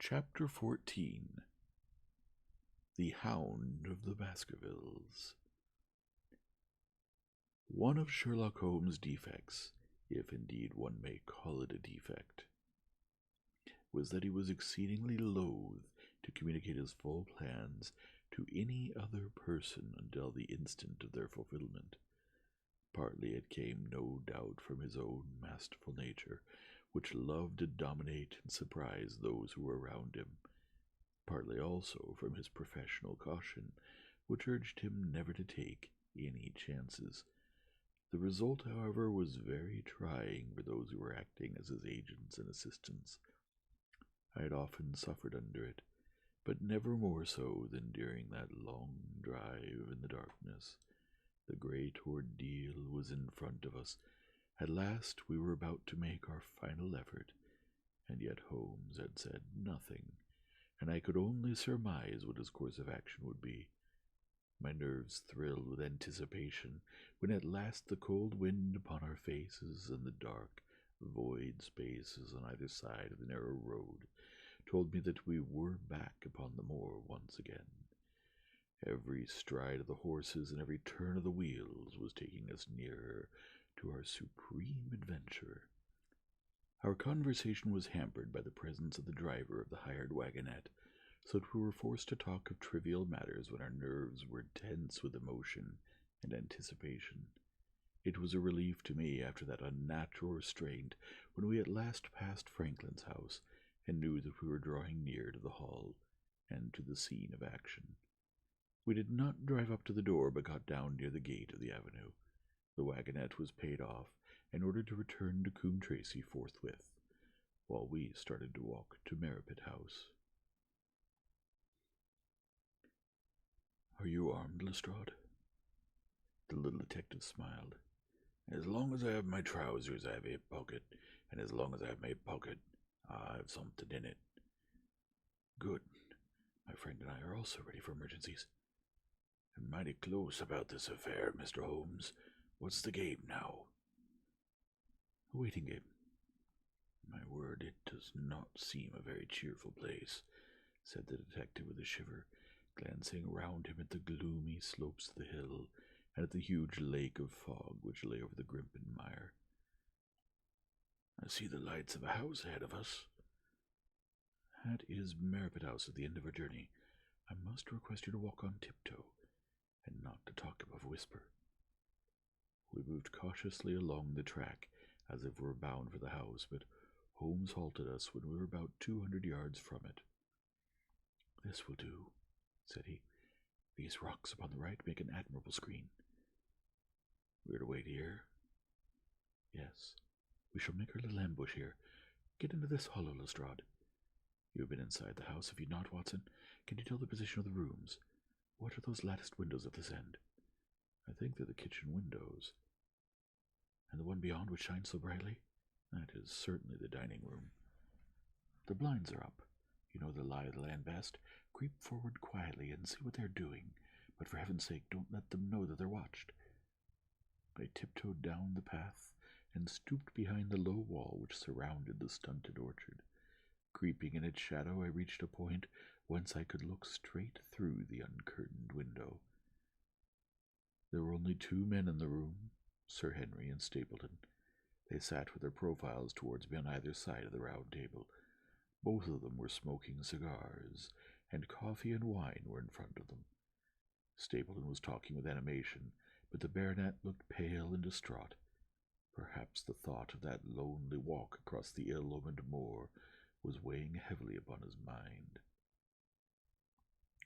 Chapter 14. The Hound of the Baskervilles. One of Sherlock Holmes' defects, if indeed one may call it a defect, was that he was exceedingly loath to communicate his full plans to any other person until the instant of their fulfillment. Partly it came, no doubt, from his own masterful nature, which loved to dominate and surprise those who were around him, partly also from his professional caution, which urged him never to take any chances. The result, however, was very trying for those who were acting as his agents and assistants. I had often suffered under it, but never more so than during that long drive in the darkness. The great ordeal was in front of us. At last we were about to make our final effort, and yet Holmes had said nothing, and I could only surmise what his course of action would be. My nerves thrilled with anticipation when at last the cold wind upon our faces and the dark, void spaces on either side of the narrow road told me that we were back upon the moor once again. Every stride of the horses and every turn of the wheels was taking us nearer to our supreme adventure. Our conversation was hampered by the presence of the driver of the hired wagonette, so that we were forced to talk of trivial matters when our nerves were tense with emotion and anticipation. It was a relief to me after that unnatural restraint when we at last passed Franklin's house and knew that we were drawing near to the hall and to the scene of action. We did not drive up to the door, but got down near the gate of the avenue. The wagonette was paid off and ordered to return to Coombe Tracy forthwith, while we started to walk to Merripit House. "Are you armed, Lestrade?" The little detective smiled. "As long as I have my trousers, I have a pocket, and as long as I have my pocket, I have something in it." "Good. My friend and I are also ready for emergencies." "I'm mighty close about this affair, Mr. Holmes. What's the game now?" "A waiting game." "My word, it does not seem a very cheerful place," said the detective with a shiver, glancing round him at the gloomy slopes of the hill and at the huge lake of fog which lay over the Grimpen mire. "I see the lights of a house ahead of us." "That is Merripit House at the end of our journey. I must request you to walk on tiptoe, and not to talk above a whisper." We moved cautiously along the track, as if we were bound for the house, but Holmes halted us when we were about 200 yards from it. "This will do," said he. "These rocks upon the right make an admirable screen." "We are to wait here?" "Yes. We shall make our little ambush here. Get into this hollow, Lestrade. You have been inside the house, have you not, Watson? Can you tell the position of the rooms? What are those latticed windows at this end?" "I think they're the kitchen windows." "And the one beyond which shines so brightly?" "That is certainly the dining room." "The blinds are up. You know the lie of the land best. Creep forward quietly and see what they are doing, but for heaven's sake don't let them know that they're watched." I tiptoed down the path and stooped behind the low wall which surrounded the stunted orchard. Creeping in its shadow, I reached a point whence I could look straight through the uncurtained window. There were only two men in the room, Sir Henry and Stapleton. They sat with their profiles towards me on either side of the round table. Both of them were smoking cigars, and coffee and wine were in front of them. Stapleton was talking with animation, but the baronet looked pale and distraught. Perhaps the thought of that lonely walk across the ill-omened moor was weighing heavily upon his mind.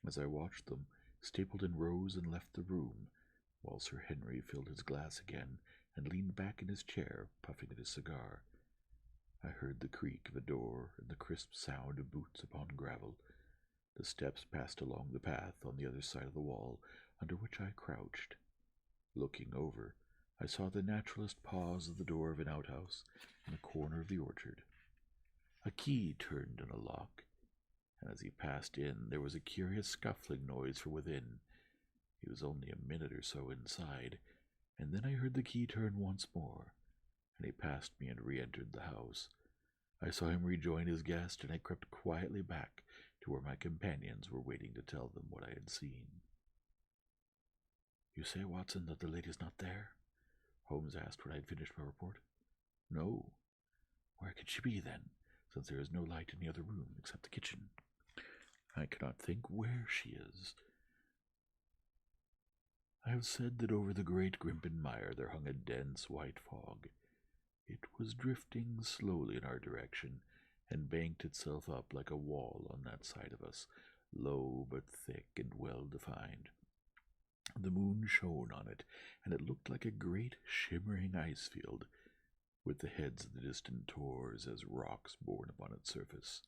As I watched them, Stapleton rose and left the room, while Sir Henry filled his glass again and leaned back in his chair, puffing at his cigar. I heard the creak of a door and the crisp sound of boots upon gravel. The steps passed along the path on the other side of the wall, under which I crouched. Looking over, I saw the naturalist pause at the door of an outhouse in the corner of the orchard. A key turned in a lock, and as he passed in, there was a curious scuffling noise from within. He was only a minute or so inside, and then I heard the key turn once more, and he passed me and re-entered the house. I saw him rejoin his guest, and I crept quietly back to where my companions were waiting to tell them what I had seen. "You say, Watson, that the lady's not there?" Holmes asked when I had finished my report. "No. Where could she be, then, since there is no light in the other room except the kitchen? I cannot think where she is. I have said that over the great Grimpen Mire there hung a dense white fog. It was drifting slowly in our direction, and banked itself up like a wall on that side of us, low but thick and well-defined. The moon shone on it, and it looked like a great shimmering ice field, with the heads of the distant tors as rocks borne upon its surface.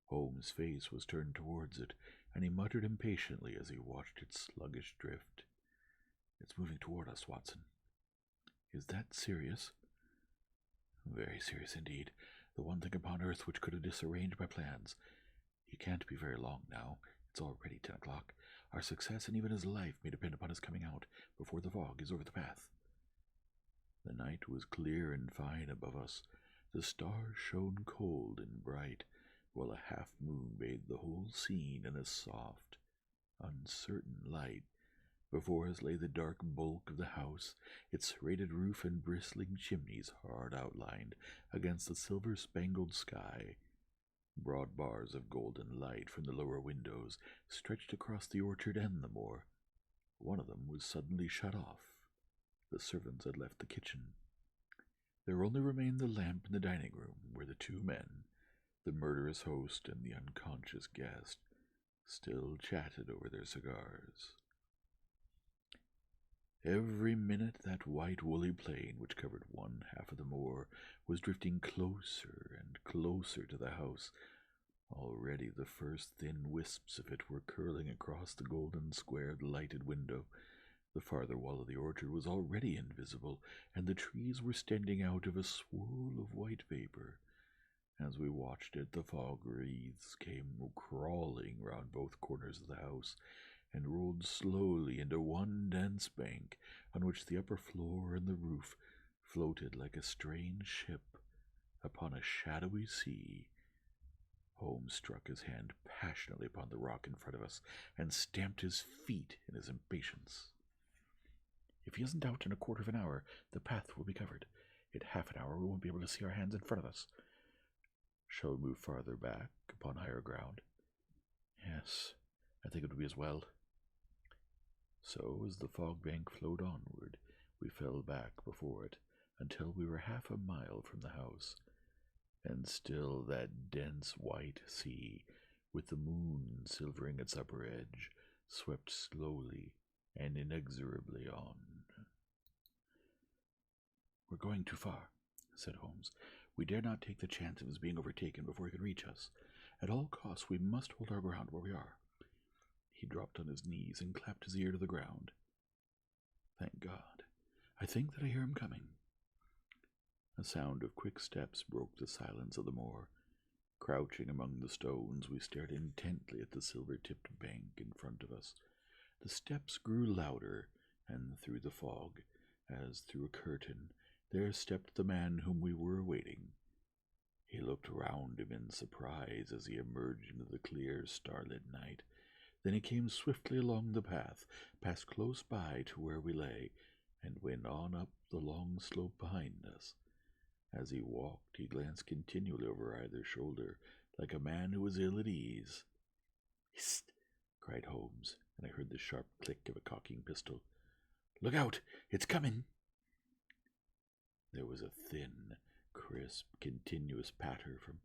Holmes' face was turned towards it, and he muttered impatiently as he watched its sluggish drift. "It's moving toward us, Watson." "Is that serious?" "Very serious indeed. The one thing upon earth which could have disarranged my plans. He can't be very long now. It's already 10 o'clock. Our success and even his life may depend upon his coming out before the fog is over the path." The night was clear and fine above us. The stars shone cold and bright, while a half-moon bathed the whole scene in a soft, uncertain light. Before us lay the dark bulk of the house, its serrated roof and bristling chimneys hard outlined against the silver-spangled sky. Broad bars of golden light from the lower windows stretched across the orchard and the moor. One of them was suddenly shut off. The servants had left the kitchen. There only remained the lamp in the dining room, where the two men, the murderous host and the unconscious guest, still chatted over their cigars. Every minute that white woolly plain, which covered one half of the moor, was drifting closer and closer to the house. Already the first thin wisps of it were curling across the golden squared lighted window. The farther wall of the orchard was already invisible, and the trees were standing out of a swirl of white vapor. As we watched it, the fog wreaths came crawling round both corners of the house, and rolled slowly into one dense bank, on which the upper floor and the roof floated like a strange ship upon a shadowy sea. Holmes struck his hand passionately upon the rock in front of us, and stamped his feet in his impatience. "If he isn't out in a quarter of an hour, the path will be covered. In half an hour we won't be able to see our hands in front of us. Shall we move farther back, upon higher ground?" "Yes, I think it would be as well." So, as the fog bank flowed onward, we fell back before it, until we were half a mile from the house. And still that dense white sea, with the moon silvering its upper edge, swept slowly and inexorably on. "We're going too far," said Holmes. "We dare not take the chance of his being overtaken before he can reach us. At all costs we must hold our ground where we are." He dropped on his knees and clapped his ear to the ground. "Thank God. I think that I hear him coming." A sound of quick steps broke the silence of the moor. Crouching among the stones, we stared intently at the silver-tipped bank in front of us. The steps grew louder, and through the fog, as through a curtain, there stepped the man whom we were awaiting. He looked round him in surprise as he emerged into the clear, starlit night. Then he came swiftly along the path, passed close by to where we lay, and went on up the long slope behind us. As he walked, he glanced continually over either shoulder, like a man who was ill at ease. "Hist!" cried Holmes, and I heard the sharp click of a cocking pistol. "Look out! It's coming!" There was a thin, crisp, continuous patter from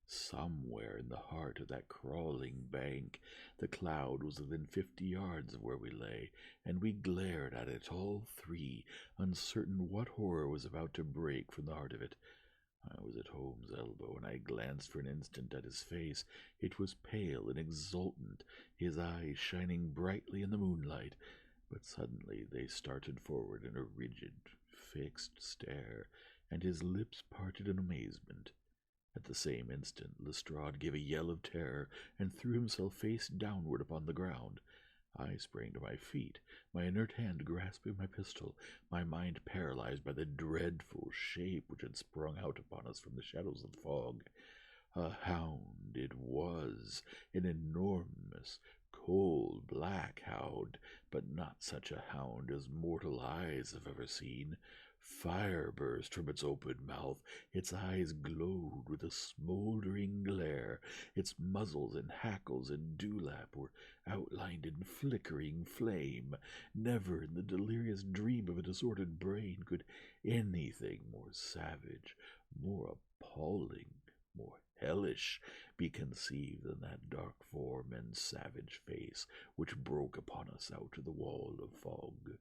somewhere in the heart of that crawling bank. The cloud was within 50 yards of where we lay, and we glared at it, all three, uncertain what horror was about to break from the heart of it. I was at Holmes' elbow, and I glanced for an instant at his face. It was pale and exultant, his eyes shining brightly in the moonlight. But suddenly they started forward in a rigid, fixed stare, and his lips parted in amazement. At the same instant Lestrade gave a yell of terror and threw himself face downward upon the ground. I sprang to my feet, my inert hand grasping my pistol, my mind paralyzed by the dreadful shape which had sprung out upon us from the shadows of the fog. A hound it was, an enormous, coal-black hound, but not such a hound as mortal eyes have ever seen. Fire burst from its open mouth, its eyes glowed with a smoldering glare, its muzzles and hackles and dewlap were outlined in flickering flame. Never in the delirious dream of a disordered brain could anything more savage, more appalling, more hellish be conceived than that dark form and savage face which broke upon us out of the wall of fog.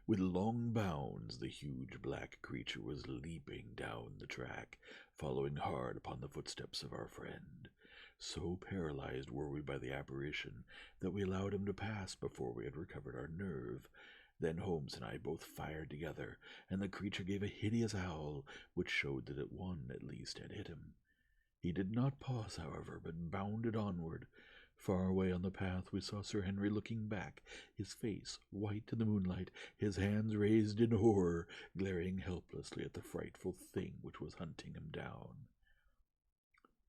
With long bounds the huge black creature was leaping down the track, following hard upon the footsteps of our friend. So paralyzed were we by the apparition that we allowed him to pass before we had recovered our nerve. Then Holmes and I both fired together, and the creature gave a hideous howl, which showed that one at least had hit him. He did not pause, however, but bounded onward. Far away on the path we saw Sir Henry looking back, his face white in the moonlight, his hands raised in horror, glaring helplessly at the frightful thing which was hunting him down.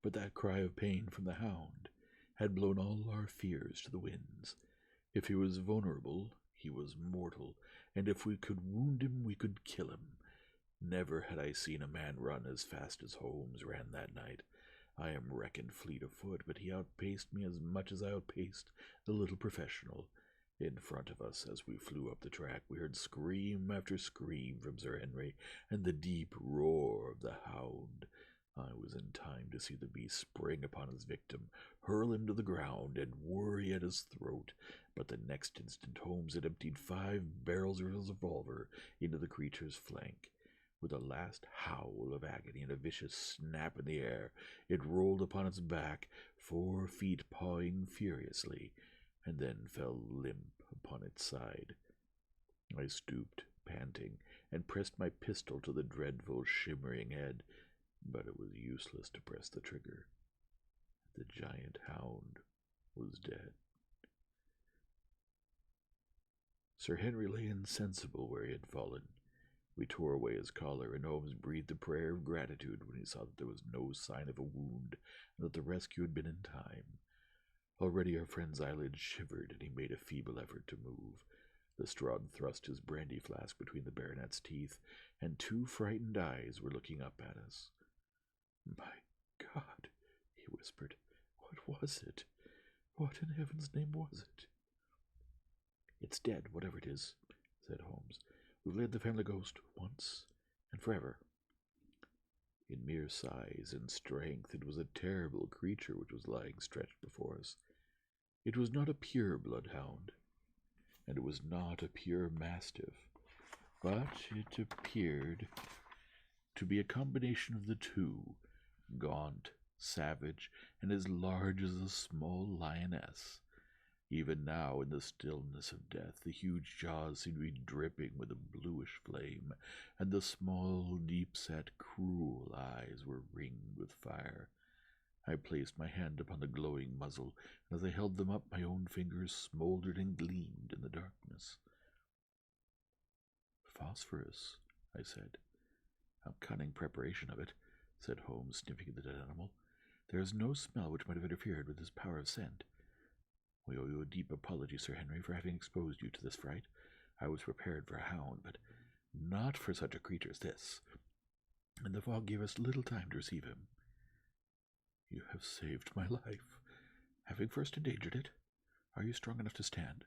But that cry of pain from the hound had blown all our fears to the winds. If he was vulnerable, he was mortal, and if we could wound him, we could kill him. Never had I seen a man run as fast as Holmes ran that night. I am reckoned fleet of foot, but he outpaced me as much as I outpaced the little professional. In front of us, as we flew up the track, we heard scream after scream from Sir Henry, and the deep roar of the hound. I was in time to see the beast spring upon his victim, hurl him to the ground, and worry at his throat, but the next instant Holmes had emptied 5 barrels of his revolver into the creature's flank. With a last howl of agony and a vicious snap in the air, it rolled upon its back, 4 feet pawing furiously, and then fell limp upon its side. I stooped, panting, and pressed my pistol to the dreadful, shimmering head, but it was useless to press the trigger. The giant hound was dead. Sir Henry lay insensible where he had fallen. We tore away his collar, and Holmes breathed a prayer of gratitude when he saw that there was no sign of a wound, and that the rescue had been in time. Already our friend's eyelids shivered, and he made a feeble effort to move. Lestrade thrust his brandy flask between the baronet's teeth, and 2 frightened eyes were looking up at us. "My God," he whispered, "what was it? What in heaven's name was it?" "It's dead, whatever it is," said Holmes. "We've laid the family ghost once and forever." In mere size and strength, it was a terrible creature which was lying stretched before us. It was not a pure bloodhound, and it was not a pure mastiff, but it appeared to be a combination of the two, gaunt, savage, and as large as a small lioness. Even now, in the stillness of death, the huge jaws seemed to be dripping with a bluish flame, and the small, deep-set, cruel eyes were ringed with fire. I placed my hand upon the glowing muzzle, and as I held them up, my own fingers smoldered and gleamed in the darkness. "Phosphorus," I said. "A cunning preparation of it," said Holmes, sniffing at the dead animal. "There is no smell which might have interfered with his power of scent. We owe you a deep apology, Sir Henry, for having exposed you to this fright. I was prepared for a hound, but not for such a creature as this, and the fog gave us little time to receive him." "You have saved my life, having first endangered it. Are you strong enough to stand?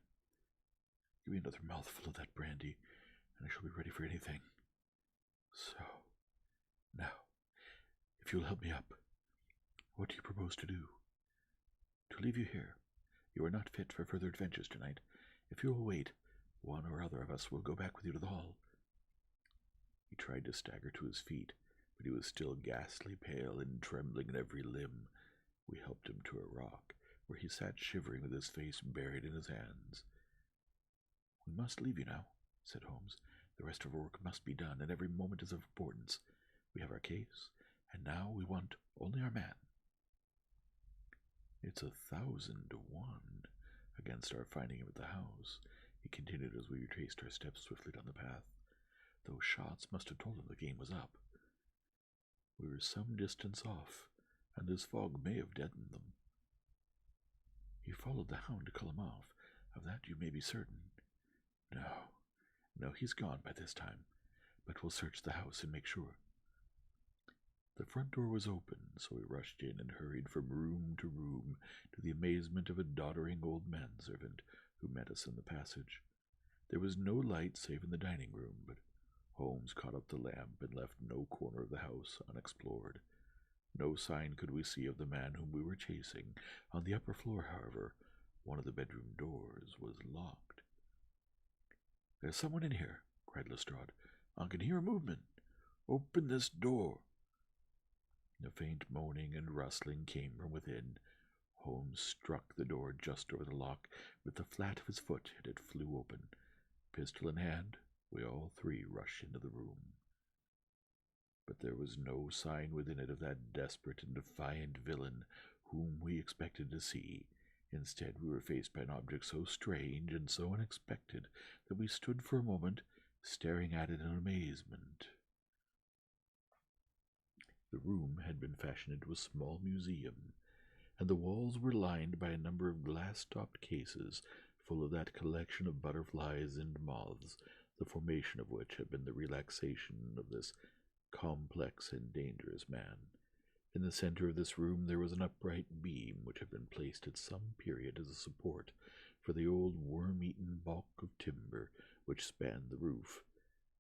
Give me another mouthful of that brandy, and I shall be ready for anything. So, now, if you will help me up, what do you propose to do?" "To leave you here. You are not fit for further adventures tonight. If you will wait, one or other of us will go back with you to the hall." He tried to stagger to his feet, but he was still ghastly pale and trembling in every limb. We helped him to a rock, where he sat shivering with his face buried in his hands. "We must leave you now," said Holmes. "The rest of our work must be done, and every moment is of importance. We have our case, and now we want only our man." "It's 1,000 to 1," against our finding him at the house, he continued as we retraced our steps swiftly down the path. Those shots must have told him the game was up. We were some distance off, and this fog may have deadened them. He followed the hound to call him off. Of that you may be certain. No, he's gone by this time, but we'll search the house and make sure. The front door was open, so we rushed in and hurried from room to room, to the amazement of a doddering old manservant who met us in the passage. There was no light save in the dining room, but Holmes caught up the lamp and left no corner of the house unexplored. No sign could we see of the man whom we were chasing. On the upper floor, however, one of the bedroom doors was locked. "There's someone in here," cried Lestrade. "I can hear a movement. Open this door." A faint moaning and rustling came from within. Holmes struck the door just over the lock with the flat of his foot, and it flew open. Pistol in hand, we all three rushed into the room. But there was no sign within it of that desperate and defiant villain whom we expected to see. Instead, we were faced by an object so strange and so unexpected that we stood for a moment staring at it in amazement. The room had been fashioned into a small museum, and the walls were lined by a number of glass-topped cases full of that collection of butterflies and moths, the formation of which had been the relaxation of this complex and dangerous man. In the center of this room there was an upright beam which had been placed at some period as a support for the old worm-eaten balk of timber which spanned the roof.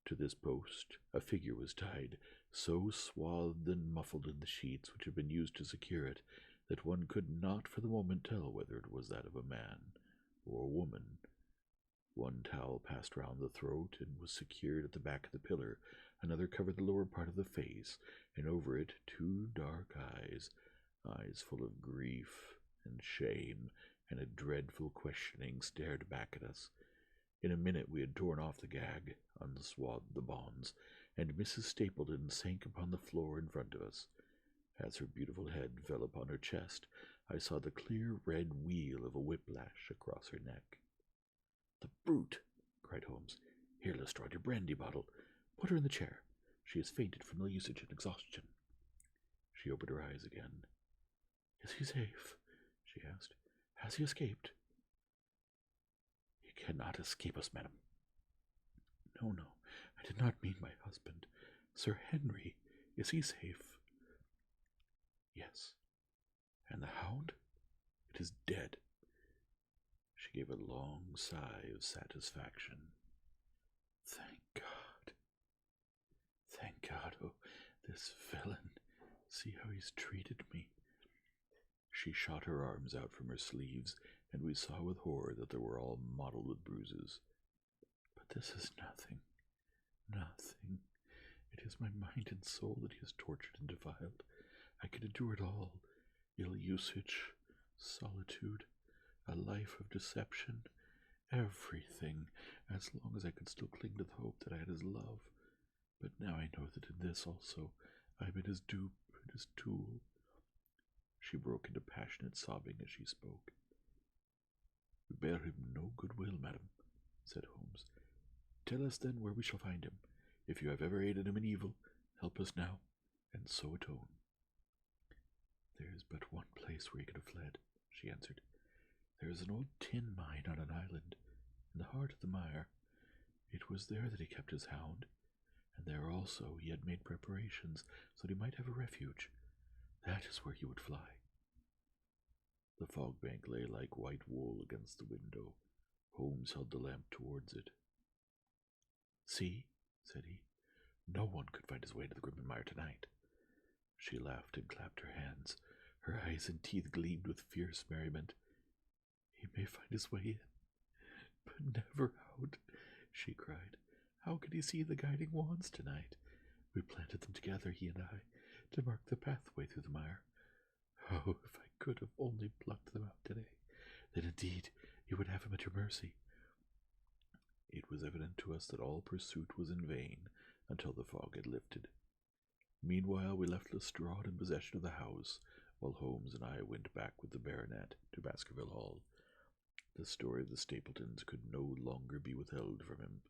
To this post a figure was tied, so swathed and muffled in the sheets which had been used to secure it that one could not for the moment tell whether it was that of a man or a woman. One towel passed round the throat and was secured at the back of the pillar, another covered the lower part of the face, and over it 2 dark eyes full of grief and shame and a dreadful questioning, stared back at us. In a minute we had torn off the gag, unswathed the bonds, and Mrs. Stapleton sank upon the floor in front of us. As her beautiful head fell upon her chest, I saw the clear red wheal of a whiplash across her neck. "The brute!" cried Holmes. "Here, Lestrade, your brandy bottle. Put her in the chair. She has fainted from the usage and exhaustion." She opened her eyes again. "Is he safe?" she asked. "Has he escaped?" "He cannot escape us, madam." No, I did not mean my husband. Sir Henry, is he safe?" "Yes." "And the hound?" "It is dead." She gave a long sigh of satisfaction. Thank God. Thank God. Oh, this villain. See how he's treated me." She shot her arms out from her sleeves, and we saw with horror that they were all mottled with bruises. "But this is nothing. Nothing. It is my mind and soul that he has tortured and defiled. I can endure it all. Ill usage, solitude, a life of deception, everything, as long as I could still cling to the hope that I had his love. But now I know that in this also I have been his dupe and his tool." She broke into passionate sobbing as she spoke. "We bear him no goodwill, madam," said Holmes. "Tell us then where we shall find him. If you have ever aided him in evil, help us now, and so atone." "There is but one place where he could have fled," she answered. "There is an old tin mine on an island, in the heart of the mire. It was there that he kept his hound, and there also he had made preparations so that he might have a refuge. That is where he would fly." The fog bank lay like white wool against the window. Holmes held the lamp towards it. "See," said he, "no one could find his way to the Grimpen Mire tonight." She laughed and clapped her hands. Her eyes and teeth gleamed with fierce merriment. "He may find his way in, but never out," she cried. "How could he see the guiding wands tonight? We planted them together, he and I, to mark the pathway through the mire. Oh, if I could have only plucked them out today, then indeed you would have him at your mercy." It was evident to us that all pursuit was in vain until the fog had lifted. Meanwhile we left Lestrade in possession of the house, while Holmes and I went back with the baronet to Baskerville Hall. The story of the Stapletons could no longer be withheld from him,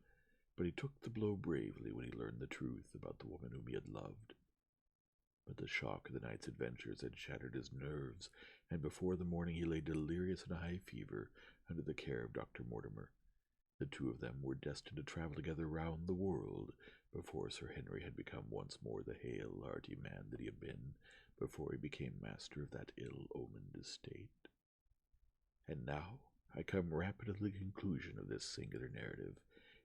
but he took the blow bravely when he learned the truth about the woman whom he had loved. But the shock of the night's adventures had shattered his nerves, and before the morning he lay delirious in a high fever under the care of Dr. Mortimer. The two of them were destined to travel together round the world before Sir Henry had become once more the hale, hearty man that he had been before he became master of that ill-omened estate. And now I come rapid to the conclusion of this singular narrative,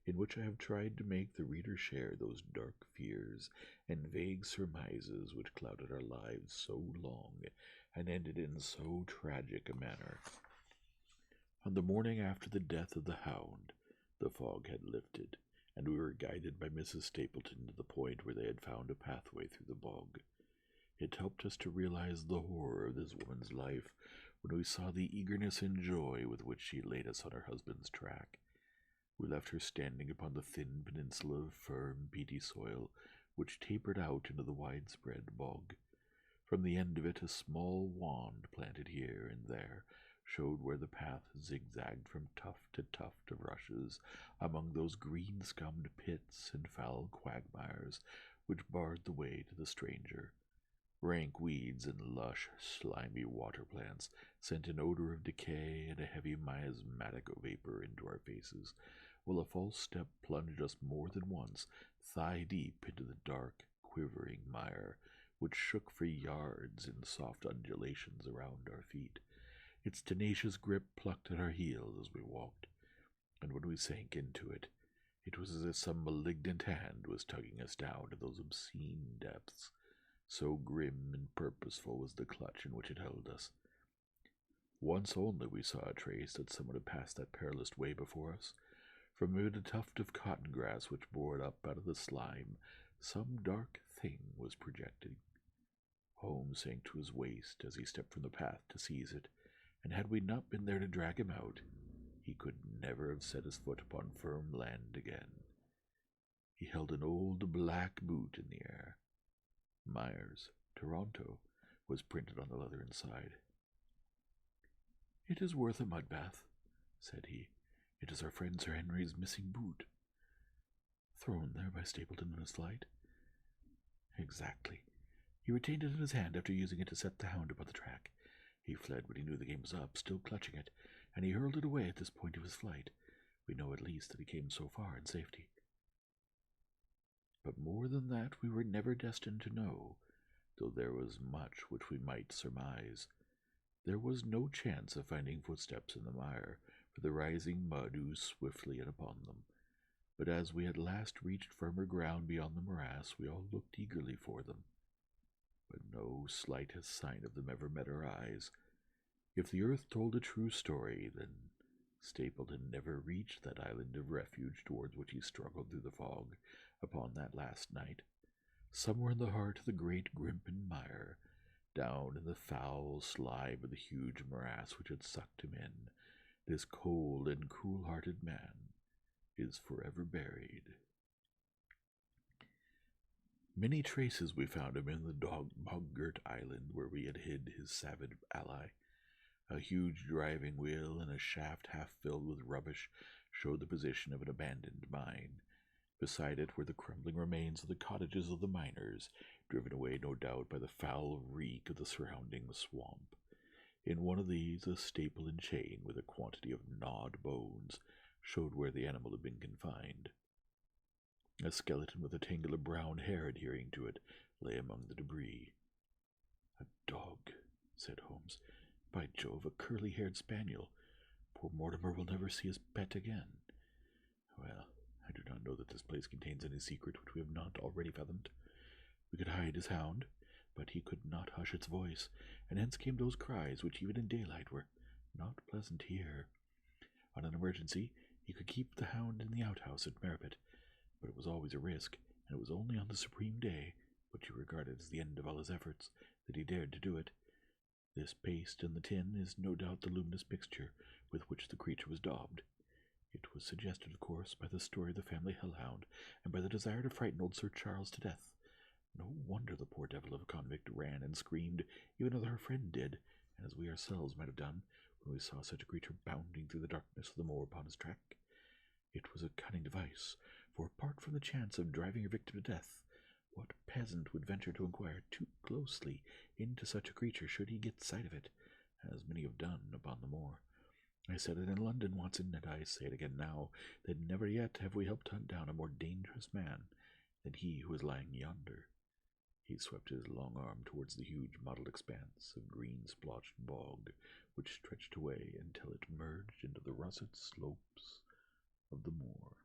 in which I have tried to make the reader share those dark fears and vague surmises which clouded our lives so long and ended in so tragic a manner. On the morning after the death of the Hound, the fog had lifted, and we were guided by Mrs. Stapleton to the point where they had found a pathway through the bog. It helped us to realize the horror of this woman's life when we saw the eagerness and joy with which she laid us on her husband's track. We left her standing upon the thin peninsula of firm, peaty soil, which tapered out into the widespread bog. From the end of it, a small wand planted here and there showed where the path zigzagged from tuft to tuft of rushes among those green-scummed pits and foul quagmires which barred the way to the stranger. Rank weeds and lush, slimy water plants sent an odor of decay and a heavy miasmatic vapor into our faces, while a false step plunged us more than once thigh-deep into the dark, quivering mire, which shook for yards in soft undulations around our feet. Its tenacious grip plucked at our heels as we walked, and when we sank into it, it was as if some malignant hand was tugging us down to those obscene depths. So grim and purposeful was the clutch in which it held us. Once only we saw a trace that someone had passed that perilous way before us. From amid a tuft of cotton grass which bored up out of the slime, some dark thing was projecting. Holmes sank to his waist as he stepped from the path to seize it, and had we not been there to drag him out, he could never have set his foot upon firm land again. He held an old black boot in the air. Myers, Toronto, was printed on the leather inside. "It is worth a mud bath," said he. "It is our friend Sir Henry's missing boot." "Thrown there by Stapleton in his flight?" "Exactly. He retained it in his hand after using it to set the Hound upon the track. He fled when he knew the game was up, still clutching it, and he hurled it away at this point of his flight. We know at least that he came so far in safety. But more than that we were never destined to know, though there was much which we might surmise. There was no chance of finding footsteps in the mire, for the rising mud oozed swiftly in upon them. But as we at last reached firmer ground beyond the morass, we all looked eagerly for them. But no slightest sign of them ever met our eyes. If the earth told a true story, then Stapleton never reached that island of refuge towards which he struggled through the fog upon that last night. Somewhere in the heart of the great Grimpen mire, down in the foul slime of the huge morass which had sucked him in, this cold and cruel-hearted man is forever buried. Many traces we found him in the bog-girt island where we had hid his savage ally. A huge driving wheel and a shaft half filled with rubbish showed the position of an abandoned mine. Beside it were the crumbling remains of the cottages of the miners, driven away no doubt by the foul reek of the surrounding swamp. In one of these, a staple and chain with a quantity of gnawed bones showed where the animal had been confined. A skeleton with a tangle of brown hair adhering to it lay among the debris. "A dog," said Holmes. "By Jove, a curly-haired spaniel. Poor Mortimer will never see his pet again. Well, I do not know that this place contains any secret which we have not already fathomed. We could hide his Hound, but he could not hush its voice, and hence came those cries which even in daylight were not pleasant to hear. On an emergency, he could keep the Hound in the outhouse at Merripit, but it was always a risk, and it was only on the supreme day, which he regarded as the end of all his efforts, that he dared to do it. This paste in the tin is no doubt the luminous mixture with which the creature was daubed. It was suggested, of course, by the story of the family hellhound, and by the desire to frighten old Sir Charles to death. No wonder the poor devil of a convict ran and screamed, even though her friend did, and as we ourselves might have done, when we saw such a creature bounding through the darkness of the moor upon his track. It was a cunning device, for apart from the chance of driving a victim to death, what peasant would venture to inquire too closely into such a creature should he get sight of it, as many have done upon the moor? I said it in London, Watson, and I say it again now, that never yet have we helped hunt down a more dangerous man than he who is lying yonder. He swept his long arm towards the huge mottled expanse of green-splotched bog, which stretched away until it merged into the russet slopes of the moor.